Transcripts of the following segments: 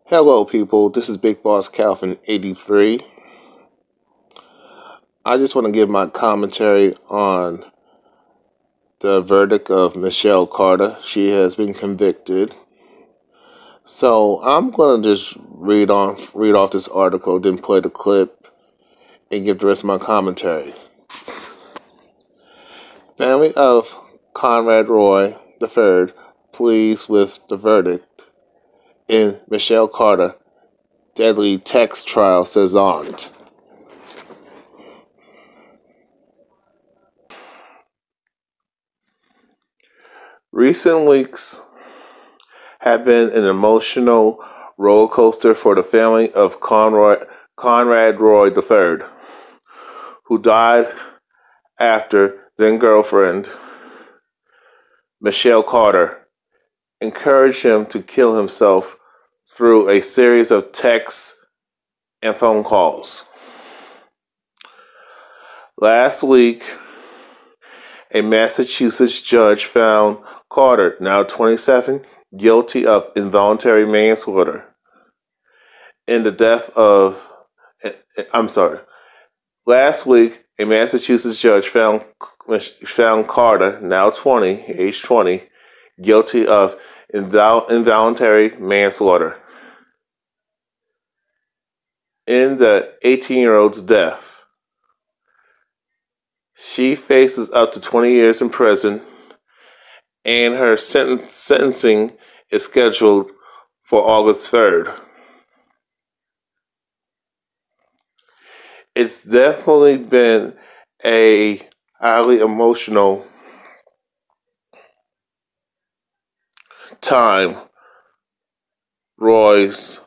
Hello, people. This is Big Boss Calvin 83. I just want to give my commentary on the verdict of Michelle Carter. She has been convicted. So I'm gonna just read off this article, then play the clip, and give the rest of my commentary. Family of Conrad Roy III pleads with the verdict in Michelle Carter deadly text trial, says aunt. Recent weeks have been an emotional roller coaster for the family of Conrad Roy III, who died after then-girlfriend Michelle Carter encouraged him to kill himself through a series of texts and phone calls. Last week, a Massachusetts judge found Carter, now 27, guilty of involuntary manslaughter in the death of, last week, a Massachusetts judge found Carter, now 20, age 20, guilty of involuntary manslaughter in the 18-year-old's death. She faces up to 20 years in prison, and her sentencing is scheduled for August 3rd. It's definitely been a highly emotional time. Roy's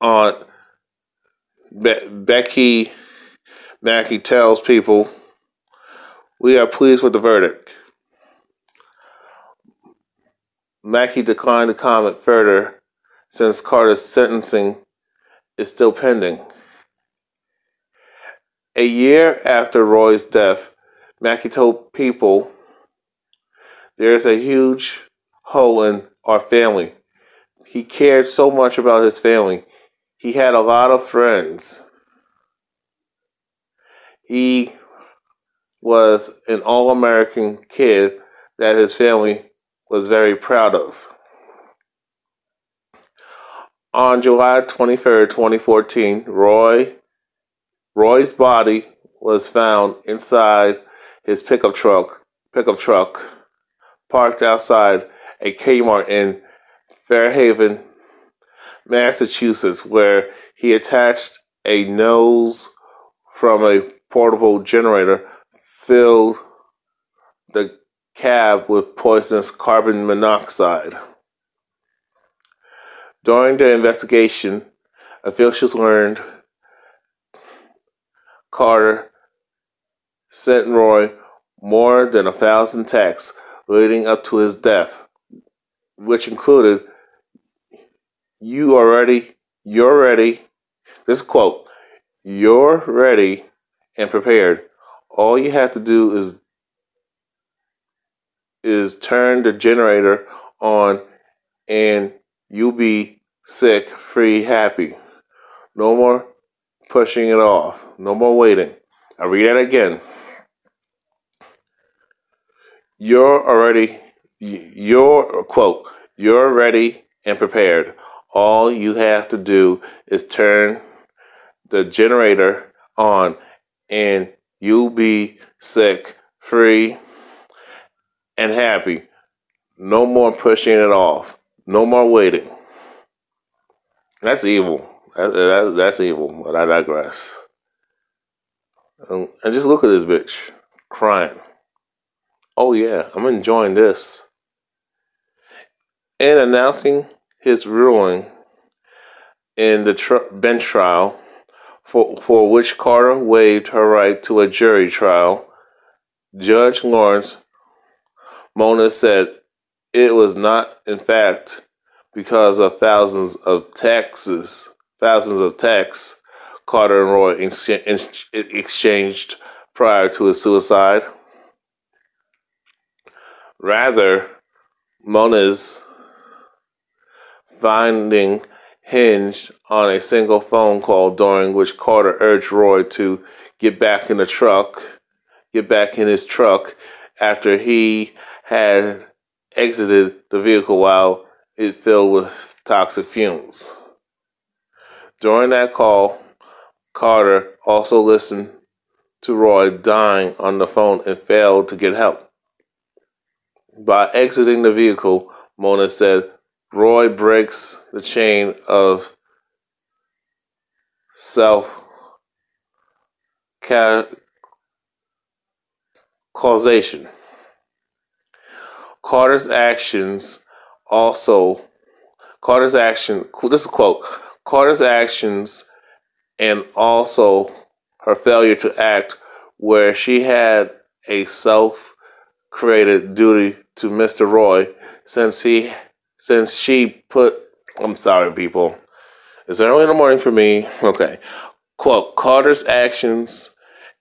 aunt Becky Mackey tells people, "We are pleased with the verdict." Mackey declined to comment further since Carter's sentencing is still pending. A year after Roy's death, Mackey told people, "There's a huge hole in our family. He cared so much about his family. He had a lot of friends. He was an all-American kid that his family was very proud of." On July 23rd, 2014, Roy's body was found inside his pickup truck parked outside a Kmart in Fairhaven, Massachusetts, where he attached a nose from a portable generator filled the cab with poisonous carbon monoxide. During the investigation, officials learned Carter sent Roy more than 1,000 texts leading up to his death, which included, you're ready, this quote, "You're ready and prepared. All you have to do is turn the generator on and you'll be sick, free, happy. No more pushing it off. No more waiting." I'll read that again. Quote, "You're ready and prepared. All you have to do is turn the generator on and you'll be sick, free, and happy. No more pushing it off. No more waiting." That's evil. That's evil, but I digress. And just look at this bitch crying. Oh yeah, I'm enjoying this. In announcing his ruling in the bench trial, for which Carter waived her right to a jury trial, Judge Lawrence Mona said it was not, in fact, because of thousands of texts Carter and Roy exchanged prior to his suicide. Rather, Mona's finding hinged on a single phone call during which Carter urged Roy to get back in his truck after he had exited the vehicle while it filled with toxic fumes. During that call, Carter also listened to Roy dying on the phone and failed to get help. By exiting the vehicle, Mona said, Roy breaks the chain of self-causation. Carter's actions, this is a quote, Carter's actions and also her failure to act where she had a self-created duty to Mr. Roy I'm sorry, people. It's early in the morning for me. Okay. Quote, Carter's actions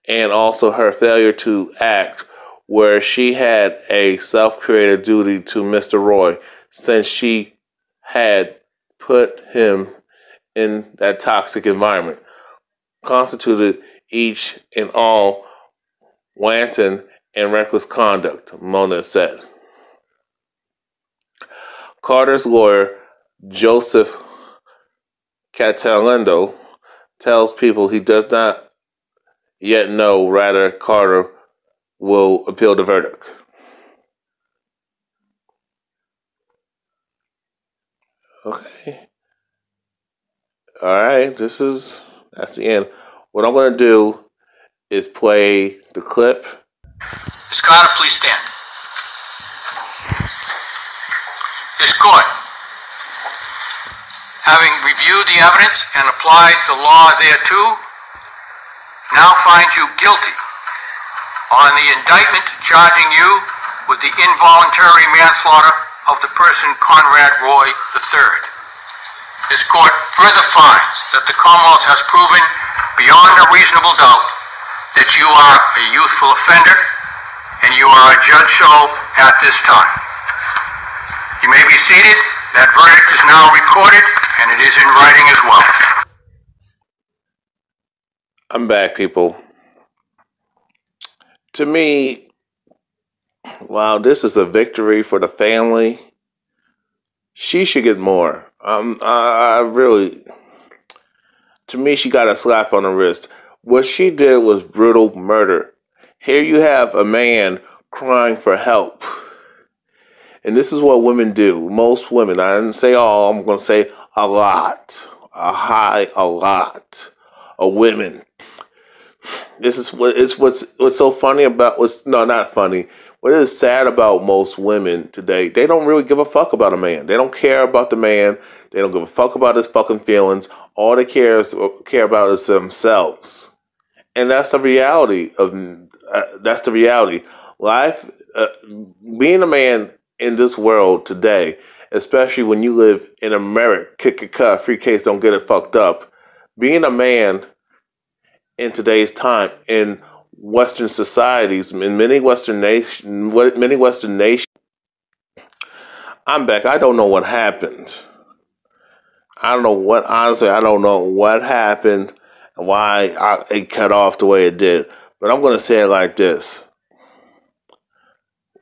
and also her failure to act where she had a self-created duty to Mr. Roy since she had put him in that toxic environment constituted each and all wanton and reckless conduct, Mona said. Carter's lawyer, Joseph Catalendo, tells people he does not yet know whether Carter will appeal the verdict. Okay. Alright, that's the end. What I'm going to do is play the clip. Ms. Carter, please stand. This court, having reviewed the evidence and applied the law thereto, now finds you guilty on the indictment charging you with the involuntary manslaughter of the person Conrad Roy III. This court further finds that the Commonwealth has proven beyond a reasonable doubt that you are a youthful offender and you are a judge so at this time. You may be seated. That verdict is now recorded and it is in writing as well. I'm back, people. To me, wow, this is a victory for the family. She should get more. To me, she got a slap on the wrist. What she did was brutal murder. Here you have a man crying for help. And this is what women do. Most women, I didn't say all, I'm going to say a lot. A lot of women. This is what's so funny about, not funny. What is sad about most women today, they don't really give a fuck about a man. They don't care about the man. They don't give a fuck about his fucking feelings. All they care about is themselves. And that's the reality Life, being a man in this world today, especially when you live in America, free case, don't get it fucked up. Being a man in today's time in Western societies, in many Western nations, I'm back. I don't know what happened. Honestly, I don't know what happened and why it cut off the way it did. But I'm going to say it like this.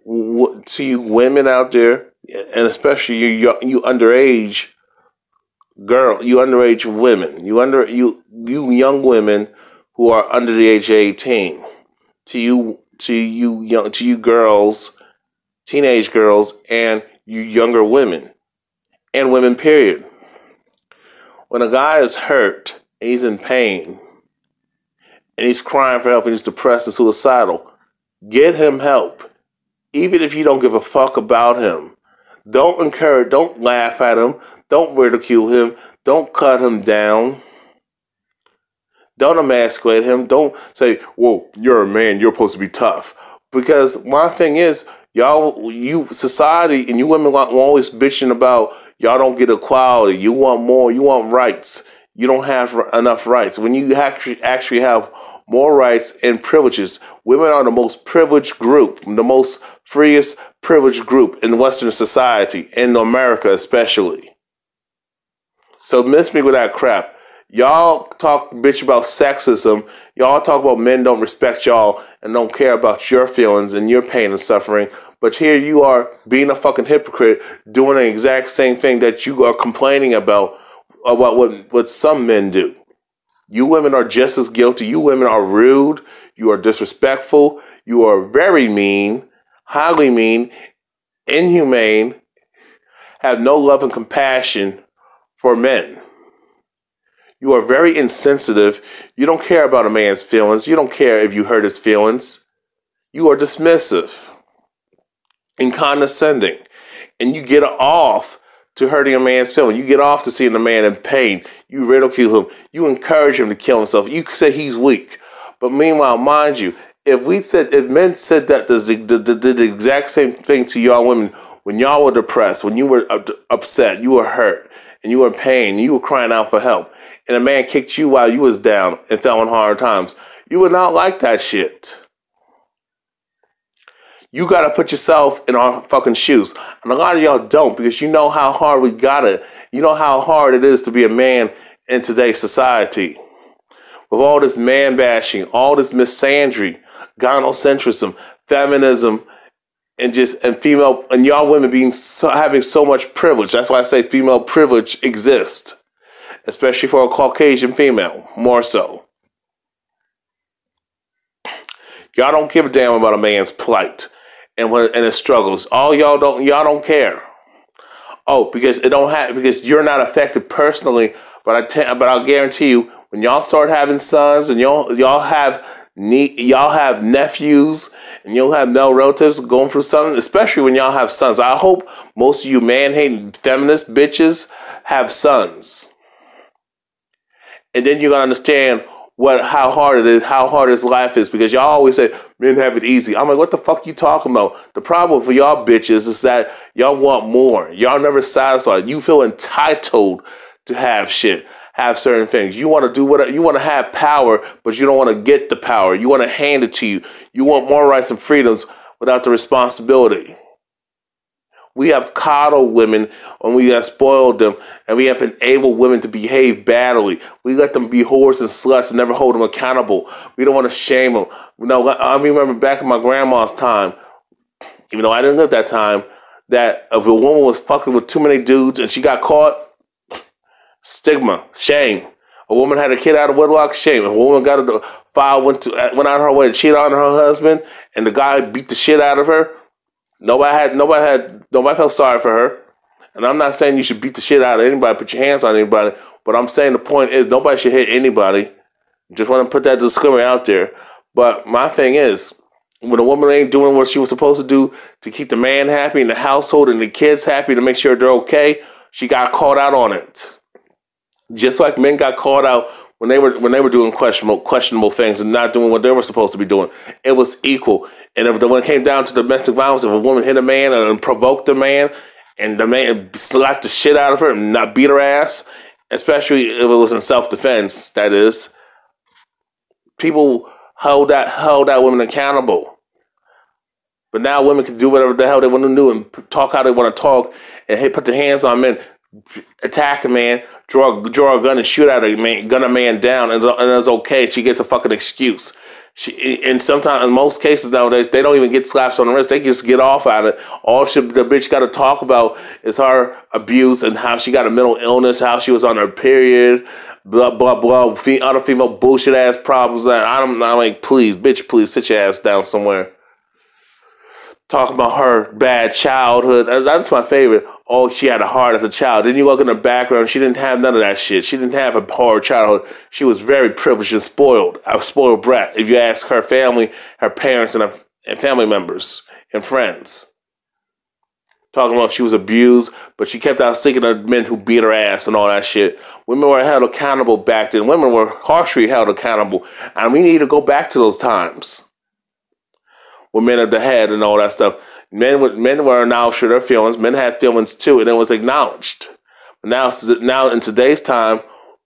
To you women out there, and especially you underage women, you young women who are under the age of 18, to you girls, teenage girls, and you younger women, and women period. When a guy is hurt, and he's in pain, and he's crying for help, and he's depressed and suicidal, get him help. Even if you don't give a fuck about him. Don't laugh at him, don't ridicule him, don't cut him down. Don't emasculate him. Don't say, whoa, you're a man, you're supposed to be tough. Because my thing is, society and you women are always bitching about y'all don't get equality. You want more, you want rights. You don't have enough rights. When you actually have more rights and privileges, women are the most privileged group, the most freest privileged group in Western society, in America especially. So miss me with that crap. Y'all talk bitch about sexism. Y'all talk about men don't respect y'all and don't care about your feelings and your pain and suffering. But here you are being a fucking hypocrite, doing the exact same thing that you are complaining about what some men do. You women are just as guilty. You women are rude. You are disrespectful. You are very mean, highly mean, inhumane, have no love and compassion for men. You are very insensitive. You don't care about a man's feelings. You don't care if you hurt his feelings. You are dismissive and condescending. And you get off to hurting a man's feelings. You get off to seeing a man in pain. You ridicule him. You encourage him to kill himself. You say he's weak. But meanwhile, mind you, if men said that the exact same thing to y'all women when y'all were depressed, when you were upset, you were hurt, and you were in pain, and you were crying out for help, and a man kicked you while you was down and fell in hard times, you would not like that shit. You gotta put yourself in our fucking shoes. And a lot of y'all don't, because you know how hard we got it. You know how hard it is to be a man in today's society. With all this man bashing, all this misandry, gynocentrism, feminism, and female, and y'all women having so much privilege. That's why I say female privilege exists. Especially for a Caucasian female, more so. Y'all don't give a damn about a man's plight and his struggles. Y'all don't care. Oh, because you're not affected personally, but I'll guarantee you, when y'all start having sons and y'all have nephews and you'll have male relatives going through something, especially when y'all have sons. I hope most of you man-hating feminist bitches have sons. And then you're going to understand how hard it is, how hard his life is, because y'all always say, men have it easy. I'm like, what the fuck you talking about? The problem for y'all bitches is that y'all want more. Y'all never satisfied. You feel entitled to have shit, have certain things. You want to do whatever, you want to have power, but you don't want to get the power. You want to hand it to you. You want more rights and freedoms without the responsibility. We have coddled women and we have spoiled them, and we have enabled women to behave badly. We let them be whores and sluts and never hold them accountable. We don't want to shame them. I remember back in my grandma's time, even though I didn't live that time, that if a woman was fucking with too many dudes and she got caught, stigma, shame. A woman had a kid out of wedlock, shame. If a woman got a file, went out her way to cheat on her husband, and the guy beat the shit out of her, Nobody felt sorry for her. And I'm not saying you should beat the shit out of anybody, put your hands on anybody, but I'm saying the point is nobody should hit anybody. Just want to put that disclaimer out there. But my thing is, when a woman ain't doing what she was supposed to do to keep the man happy and the household and the kids happy, to make sure they're okay, she got caught out on it. Just like men got caught out when they were doing questionable things and not doing what they were supposed to be doing. It was equal. And when it came down to domestic violence, if a woman hit a man and provoked a man, and the man slapped the shit out of her and not beat her ass, especially if it was in self-defense, that is, people held that woman accountable. But now women can do whatever the hell they want to do and talk how they want to talk, and put their hands on men, attack a man, draw a gun and shoot at a man, gun a man down, and it's okay. She gets a fucking excuse. And sometimes, in most cases nowadays, they don't even get slaps on the wrist. They just get off at it. All the bitch got to talk about is her abuse and how she got a mental illness, how she was on her period, blah, blah, blah, other female bullshit ass problems. I'm like, please, bitch, please sit your ass down somewhere. Talking about her bad childhood. That's my favorite. Oh, she had a heart as a child. Then you look in her background, she didn't have none of that shit. She didn't have a hard childhood. She was very privileged and spoiled. A spoiled brat. If you ask her family, her parents, and family members and friends. Talking about she was abused, but she kept out sticking to men who beat her ass and all that shit. Women were held accountable back then. Women were harshly held accountable. And we need to go back to those times. With men at the head and all that stuff. Men were acknowledged for their feelings. Men had feelings too, and it was acknowledged. But now in today's time,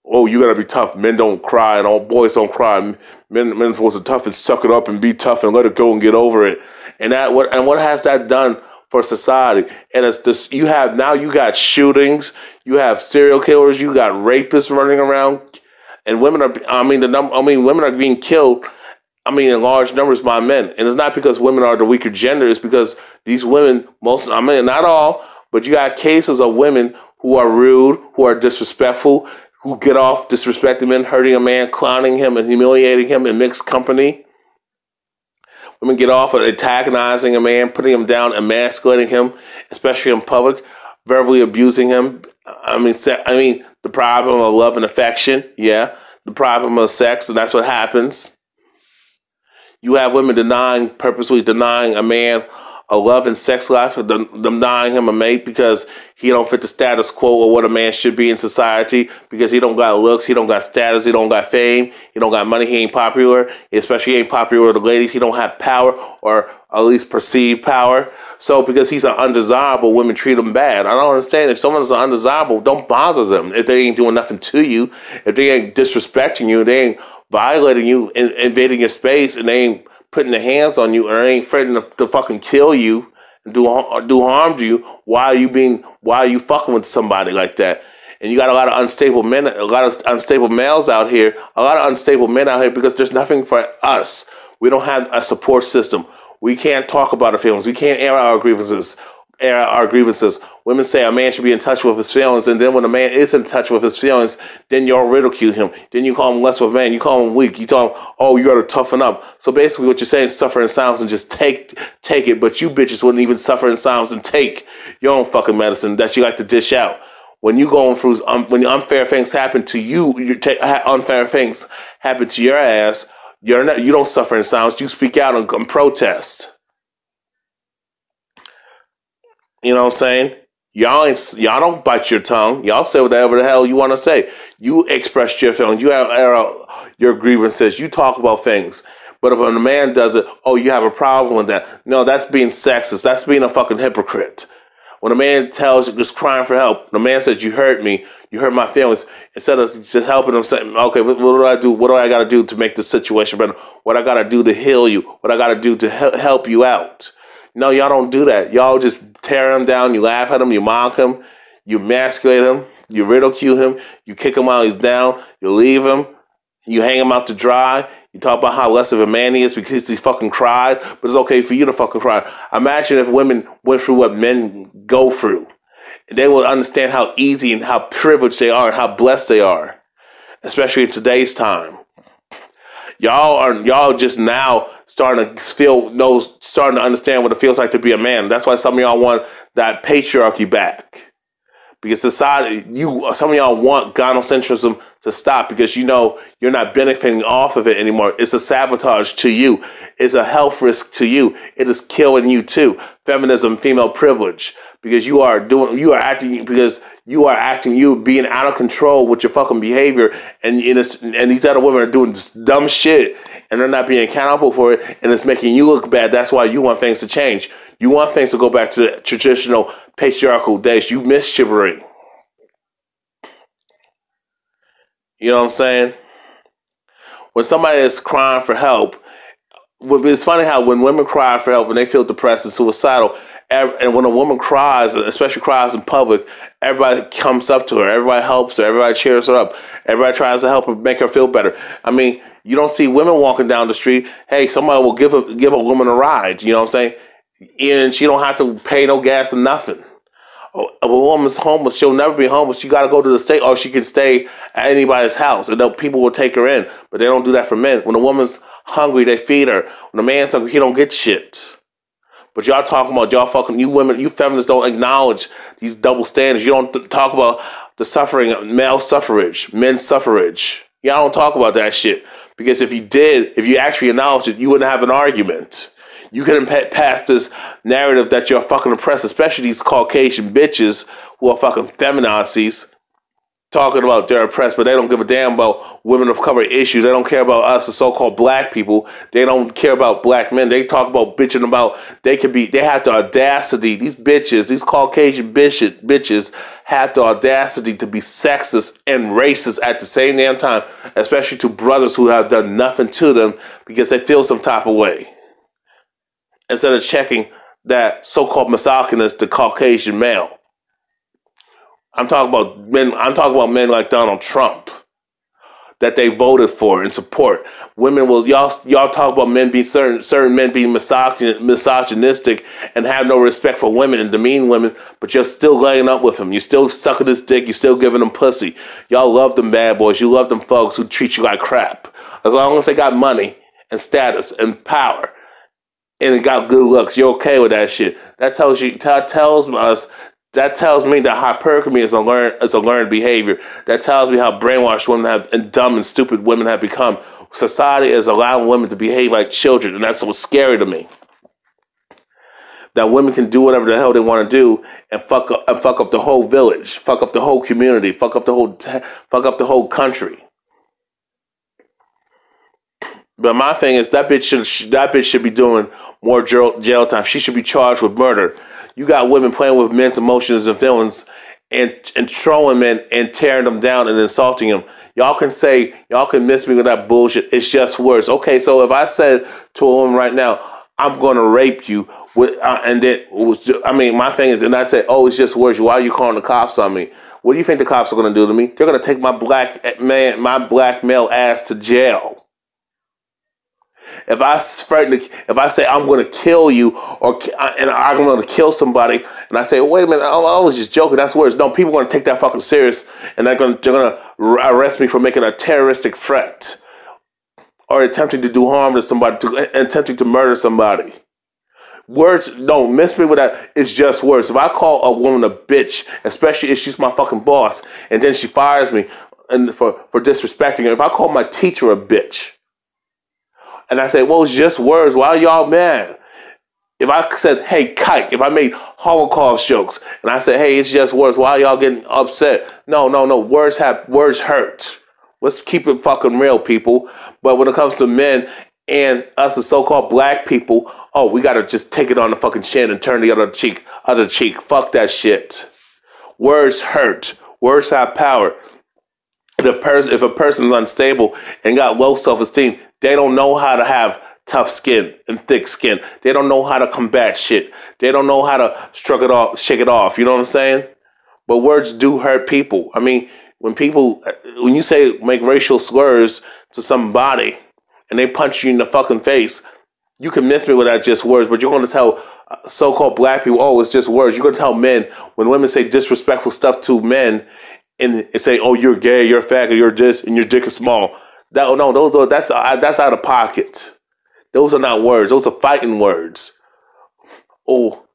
oh, you gotta be tough. Men don't cry, and all boys don't cry. Men are supposed to tough and suck it up and be tough and let it go and get over it. And what has that done for society. And it's this, you got shootings, you have serial killers, you got rapists running around, and women are women are being killed, in large numbers by men. And it's not because women are the weaker gender, it's because these women, not all, but you got cases of women who are rude, who are disrespectful, who get off disrespecting men, hurting a man, clowning him and humiliating him in mixed company. Women get off of antagonizing a man, putting him down, emasculating him, especially in public, verbally abusing him. The problem of love and affection, yeah. The problem of sex, and that's what happens. You have women purposely denying a man a love and sex life, denying him a mate because he don't fit the status quo of what a man should be in society, because he don't got looks, he don't got status, he don't got fame, he don't got money, he ain't popular, especially he ain't popular with the ladies, he don't have power, or at least perceived power. So because he's an undesirable, women treat him bad. I don't understand. If someone's undesirable, don't bother them. If they ain't doing nothing to you, if they ain't disrespecting you, they ain't violating you, invading your space, and they ain't putting their hands on you, or ain't threatening to fucking kill you and do harm to you, why are you fucking with somebody like that? And you got a lot of unstable men, a lot of unstable males out here, a lot of unstable men out here, because there's nothing for us. We don't have a support system. We can't talk about our feelings. We can't air our grievances. Women say a man should be in touch with his feelings, and then when a man is in touch with his feelings, then you'll ridicule him. Then you call him less of a man. You call him weak. You tell him, oh, you got to toughen up. So basically what you're saying is suffer in silence and just take it. But you bitches wouldn't even suffer in silence and take your own fucking medicine that you like to dish out. When you going through, when unfair things happen to you, unfair things happen to your ass, you don't suffer in silence. You speak out and protest. You know what I'm saying? Y'all don't bite your tongue. Y'all say whatever the hell you want to say. You express your feelings. You have your grievances. You talk about things. But if a man does it, oh, you have a problem with that. No, that's being sexist. That's being a fucking hypocrite. When a man is crying for help, the man says, you hurt me, you hurt my feelings, instead of just helping him, saying, okay, what do I do? What do I got to do to make this situation better? What I got to do to heal you? What I got to do to help you out? No, y'all don't do that. Y'all just tear him down. You laugh at him. You mock him. You emasculate him. You ridicule him. You kick him while he's down. You leave him. You hang him out to dry. You talk about how less of a man he is because he fucking cried. But it's okay for you to fucking cry. Imagine if women went through what men go through. They would understand how easy and how privileged they are and how blessed they are. Especially in today's time. Y'all just now starting to understand what it feels like to be a man. That's why some of y'all want that patriarchy back. Because some of y'all want gynocentrism to stop, because you know you're not benefiting off of it anymore. It's a sabotage to you. It's a health risk to you. It is killing you too. Feminism, female privilege. Because you are being out of control with your fucking behavior, and these other women are doing dumb shit, and they're not being accountable for it, and it's making you look bad. That's why you want things to change. You want things to go back to the traditional patriarchal days. You miss chivalry. You know what I'm saying? When somebody is crying for help, it's funny how when women cry for help and they feel depressed and suicidal, and when a woman cries, especially cries in public, everybody comes up to her. Everybody helps her. Everybody cheers her up. Everybody tries to help her, make her feel better. I mean, you don't see women walking down the street. Hey, somebody will give a woman a ride. You know what I'm saying? And she don't have to pay no gas or nothing. If a woman's homeless, she'll never be homeless. You got to go to the state, or she can stay at anybody's house, and people will take her in. But they don't do that for men. When a woman's hungry, they feed her. When a man's hungry, he don't get shit. But y'all talking about you women, you feminists don't acknowledge these double standards. You don't talk about the suffering of male suffrage, men's suffrage. Y'all don't talk about that shit. Because if you actually acknowledged it, you wouldn't have an argument. You couldn't pass this narrative that you're fucking oppressed, especially these Caucasian bitches who are fucking feminazis, talking about they're oppressed, but they don't give a damn about women of color issues. They don't care about us, the so-called black people. They don't care about black men. They talk about bitching about they have the audacity. These bitches, these Caucasian bitches have the audacity to be sexist and racist at the same damn time, especially to brothers who have done nothing to them because they feel some type of way. Instead of checking that so-called misogynist, the Caucasian male. I'm talking about men like Donald Trump that they voted for and support. Women will y'all talk about men being certain men being misogynistic and have no respect for women and demean women, but you're still laying up with them. You're still sucking his dick. You're still giving them pussy. Y'all love them bad boys. You love them folks who treat you like crap. As long as they got money and status and power and it got good looks, you're okay with that shit. That tells me that hypergamy is a learned behavior. That tells me how brainwashed women have and dumb and stupid women have become. Society is allowing women to behave like children, and that's what's scary to me. That women can do whatever the hell they want to do and fuck up the whole village, fuck up the whole community, fuck up the whole country. But my thing is that bitch should be doing more jail time. She should be charged with murder. You got women playing with men's emotions and feelings and trolling men and tearing them down and insulting them. Y'all can miss me with that bullshit. It's just words. Okay, so if I said to a woman right now, I'm going to rape you, my thing is, and I say, oh, it's just words. Why are you calling the cops on me? What do you think the cops are going to do to me? They're going to take my black male ass to jail. If I say I'm going to kill you and I'm going to kill somebody, and I say, wait a minute, I was just joking. That's words. No, people are going to take that fucking serious, and they're going to arrest me for making a terroristic threat or attempting to do harm to somebody, attempting to murder somebody. Words, don't miss me with that. It's just words. If I call a woman a bitch, especially if she's my fucking boss, and then she fires me and for disrespecting her, if I call my teacher a bitch, and I say, well, it's just words. Why are y'all mad? If I said, hey, kike, if I made Holocaust jokes, and I said, hey, it's just words, why are y'all getting upset? No. Words hurt. Let's keep it fucking real, people. But when it comes to men and us as so-called black people, oh, we got to just take it on the fucking chin and turn the other cheek. Fuck that shit. Words hurt. Words have power. If a person is unstable and got low self-esteem, they don't know how to have tough skin and thick skin. They don't know how to combat shit. They don't know how to shake it off. You know what I'm saying? But words do hurt people. I mean, when you say make racial slurs to somebody and they punch you in the fucking face, you can miss me with that just words, but you're going to tell so-called black people, oh, it's just words. You're going to tell men, when women say disrespectful stuff to men and say, oh, you're gay, you're faggot, you're this, and your dick is small. That's out of pocket. Those are not words. Those are fighting words. Oh,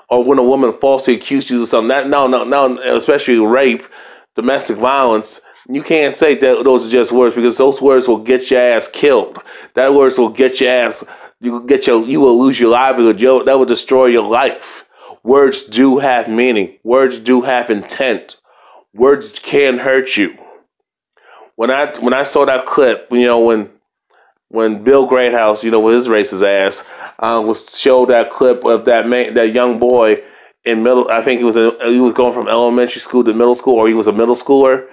or when a woman falsely accuses you of something. No, especially rape, domestic violence. You can't say that those are just words, because those words will get your ass killed. That words will get your ass. You will lose your livelihood. That will destroy your life. Words do have meaning. Words do have intent. Words can hurt you. When I saw that clip, when Bill Greathouse, with his racist ass, was showed that clip of that young boy in middle. I think he was going from elementary school to middle school, or he was a middle schooler,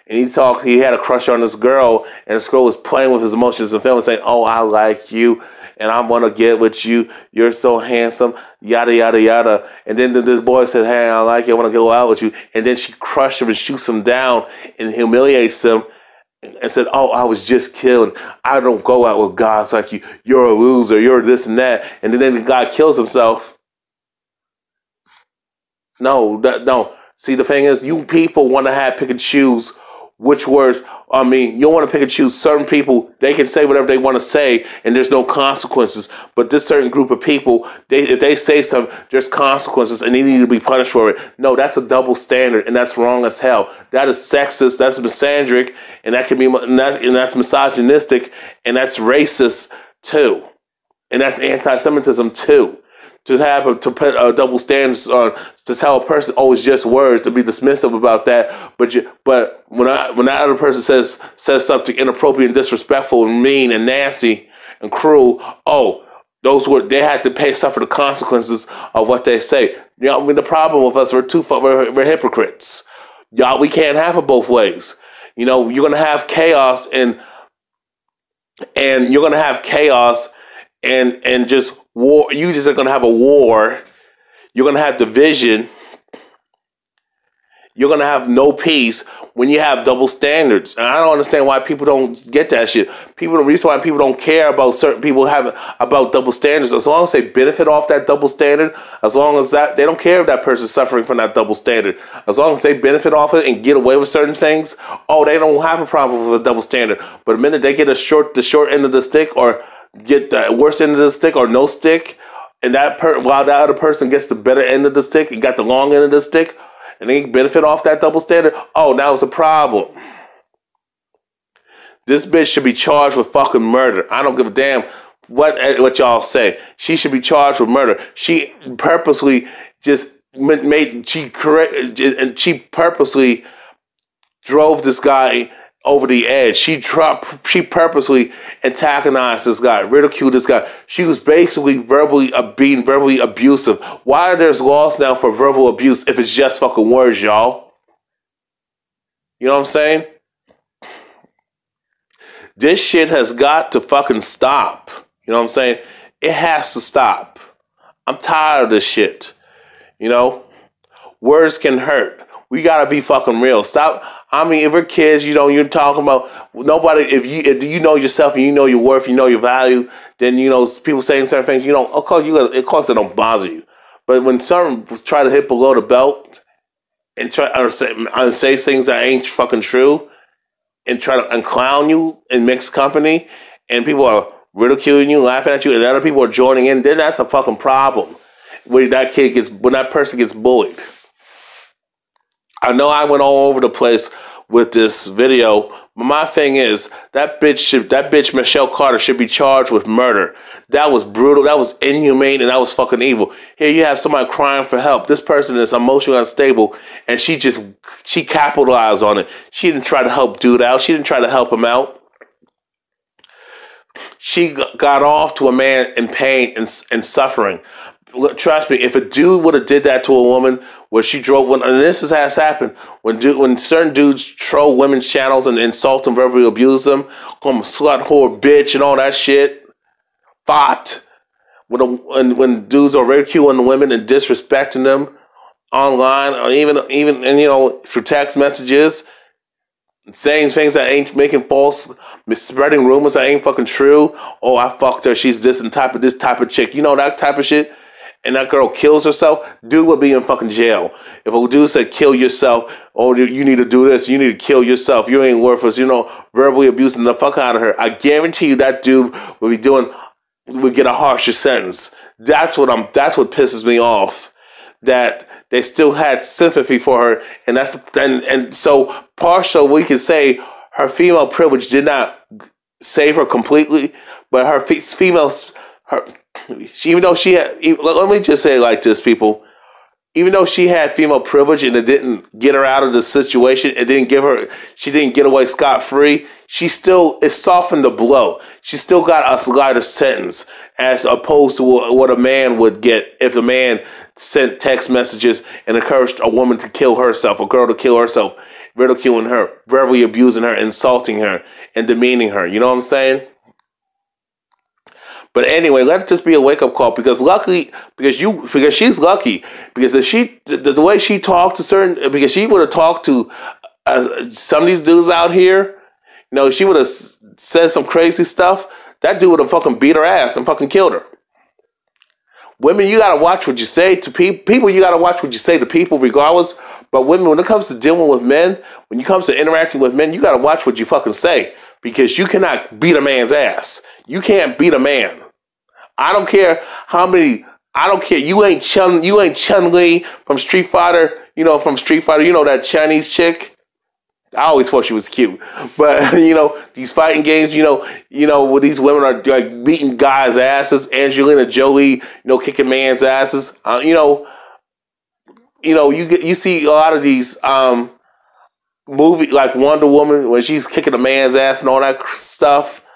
and he had a crush on this girl, and this girl was playing with his emotions and feelings, saying, "Oh, I like you, and I want to get with you. You're so handsome, yada yada yada." And then this boy said, "Hey, I like you. I want to go out with you." And then she crushed him and shoots him down and humiliates him. And said, "Oh, I was just kidding. I don't go out with guys like you. You're a loser. You're this and that." And then the guy kills himself. No. See, the thing is, you people want to pick and choose which words. I mean, you want to pick and choose certain people. They can say whatever they want to say, and there's no consequences. But this certain group of people, if they say something, there's consequences, and they need to be punished for it. No, that's a double standard, and that's wrong as hell. That is sexist. That's misandric, and that's misogynistic, and that's racist too, and that's anti-Semitism too. To put double standards on, to tell a person, oh, it's just words, to be dismissive about that, but when that other person says something inappropriate and disrespectful and mean and nasty and cruel, oh, they had to suffer the consequences of what they say. The problem with us, we're hypocrites. Y'all, we can't have it both ways. You're gonna have chaos and you're gonna have chaos and just war. You just are gonna have a war. You're gonna have division. You're gonna have no peace when you have double standards. And I don't understand why people don't get that shit. The reason why people don't care about certain people about double standards, as long as they benefit off that double standard, as long as that they don't care if that person's suffering from that double standard, as long as they benefit off it and get away with certain things, they don't have a problem with a double standard. But the minute they get the short end of the stick, or get the worst end of the stick, or no stick, and while that other person gets the better end of the stick and got the long end of the stick, and they benefit off that double standard, now it's a problem. This bitch should be charged with fucking murder. I don't give a damn what y'all say. She should be charged with murder. She purposely she purposely drove this guy over the edge. She purposely antagonized this guy, ridiculed this guy. She was basically being verbally abusive. Why are there laws now for verbal abuse if it's just fucking words, y'all? You know what I'm saying? This shit has got to fucking stop. You know what I'm saying? It has to stop. I'm tired of this shit. You know? Words can hurt. We gotta be fucking real. Stop. I mean, if we're kids, you're talking about nobody. If you know yourself and you know your worth, you know your value, then people saying certain things. Of course it don't bother you. But when someone try to hit below the belt and say things that ain't fucking true, and try to clown you in mixed company, and people are ridiculing you, laughing at you, and other people are joining in, then that's a fucking problem. When that person gets bullied. I know I went all over the place with this video, but my thing is that bitch Michelle Carter should be charged with murder. That was brutal, that was inhumane, and that was fucking evil. Here you have somebody crying for help. This person is emotionally unstable, and she capitalized on it. She didn't try to help dude out. She didn't try to help him out. She got off to a man in pain and suffering. Trust me, if a dude would have did that to a woman, where she drove and this has happened when certain dudes troll women's channels and insult them, verbally abuse them, call them slut, whore, bitch, and all that shit. Thought when dudes are ridiculing the women and disrespecting them online, or even through text messages, saying things that ain't making false, spreading rumors that ain't fucking true. Oh, I fucked her. She's this type of chick. That type of shit. And that girl kills herself, dude would be in fucking jail. If a dude said kill yourself, you need to do this, you need to kill yourself, you ain't worthless, verbally abusing the fuck out of her, I guarantee you that dude would get a harsher sentence. That's what pisses me off. That they still had sympathy for her, and so partial we can say her female privilege did not save her completely, but her even though she had, let me just say it like this, people. Even though she had female privilege and it didn't get her out of the situation, she didn't get away scot-free, it softened the blow. She still got a lighter sentence as opposed to what a man would get if a man sent text messages and encouraged a woman to kill herself, a girl to kill herself, ridiculing her, verbally abusing her, insulting her, and demeaning her. You know what I'm saying? But anyway, let it just be a wake-up call, because she's lucky, because if the way she talked to because she would have talked to some of these dudes out here, she would have said some crazy stuff, that dude would have fucking beat her ass and fucking killed her. Women, you gotta watch what you say to people. You gotta watch what you say to people, regardless. But women, when it comes to dealing with men, when it comes to interacting with men, you gotta watch what you fucking say, because you cannot beat a man's ass. You can't beat a man. I don't care how many. I don't care. You ain't Chun-Li from Street Fighter. That Chinese chick. I always thought she was cute, but these fighting games, where these women are like beating guys' asses. Angelina Jolie, kicking man's asses. You see a lot of these movies like Wonder Woman when she's kicking a man's ass and all that stuff.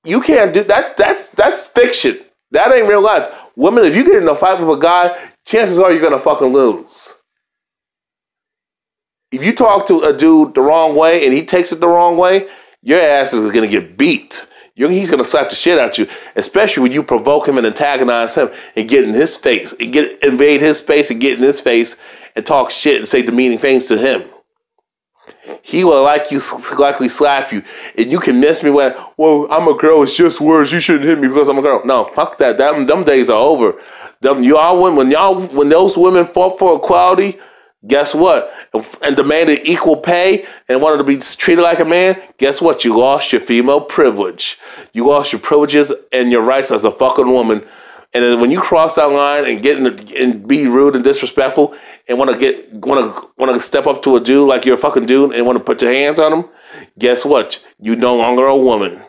You can't do that. That's fiction. That ain't real life. Women, if you get in a fight with a guy, chances are you're gonna fucking lose. If you talk to a dude the wrong way and he takes it the wrong way, your ass is gonna get beat. he's going to slap the shit out of you, especially when you provoke him and antagonize him and get in his face, and invade his space and get in his face and talk shit and say demeaning things to him. He will likely slap you, and you can miss me when, well, I'm a girl, it's just words, you shouldn't hit me because I'm a girl. No, fuck that. Them days are over. When those women fought for equality, guess what? And demanded equal pay and wanted to be treated like a man, guess what? You lost your female privilege. You lost your privileges and your rights as a fucking woman. And then when you cross that line and be rude and disrespectful and want to step up to a dude like you're a fucking dude and want to put your hands on him, guess what? You no longer a woman.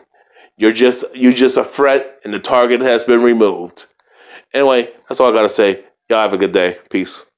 You're just a threat, and the target has been removed. Anyway, that's all I gotta say. Y'all have a good day. Peace.